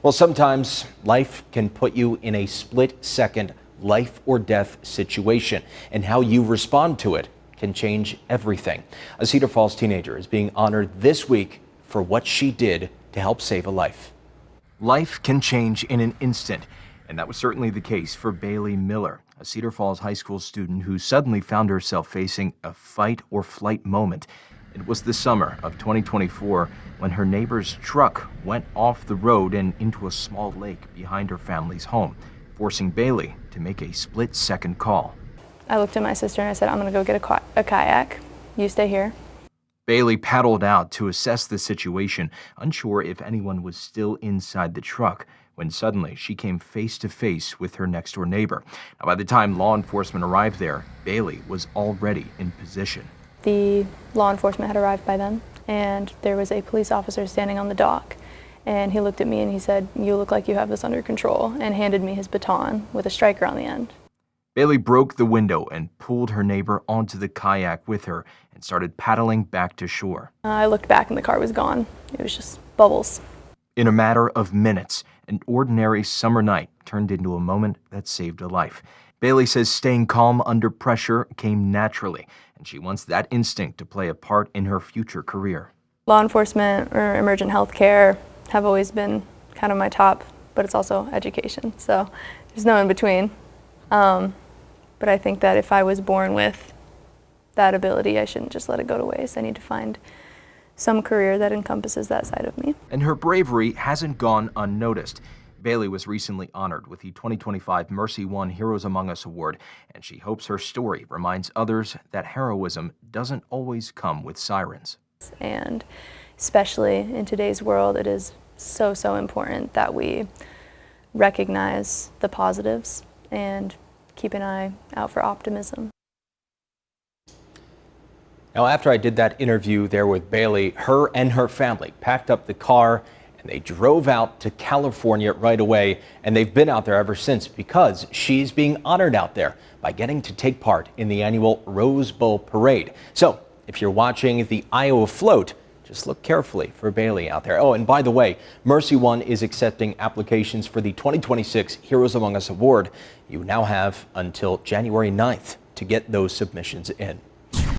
Well, sometimes life can put you in a split-second life or death situation, and how you respond to it can change everything. A Cedar Falls teenager is being honored this week for what she did to help save a life. Life can change in an instant, and that was certainly the case for Bailey Miller, a Cedar Falls high school student who suddenly found herself facing a fight or flight moment. It was the summer of 2024 when her neighbor's truck went off the road and into a small lake behind her family's home, forcing Bailey to make a split-second call. I looked at my sister and I said, I'm going to go get a kayak. You stay here. Bailey paddled out to assess the situation, unsure if anyone was still inside the truck, when suddenly she came face to face with her next-door neighbor. Now, by the time law enforcement arrived there, Bailey was already in position. The law enforcement had arrived by then, and there was a police officer standing on the dock. And he looked at me and he said, "You look like you have this under control," and handed me his baton with a striker on the end. Bailey broke the window and pulled her neighbor onto the kayak with her and started paddling back to shore. I looked back and the car was gone. It was just bubbles. In a matter of minutes, an ordinary summer night turned into a moment that saved a life. Bailey says staying calm under pressure came naturally, and she wants that instinct to play a part in her future career. Law enforcement or emergent health care have always been kind of my top, but it's also education, so there's no in between. But I think that if I was born with that ability, I shouldn't just let it go to waste. I need to find some career that encompasses that side of me. And her bravery hasn't gone unnoticed. Bailey was recently honored with the 2025 Mercy One Heroes Among Us Award, and she hopes her story reminds others that heroism doesn't always come with sirens. And especially in today's world, it is so important that we recognize the positives and keep an eye out for optimism. Now, after I did that interview there with Bailey, her and her family packed up the car and they drove out to California right away, and they've been out there ever since because she's being honored out there by getting to take part in the annual Rose Bowl parade. So if you're watching the Iowa float, just look carefully for Bailey out there. Oh, and by the way, Mercy One is accepting applications for the 2026 Heroes Among Us Award. You now have until January 9th to get those submissions in.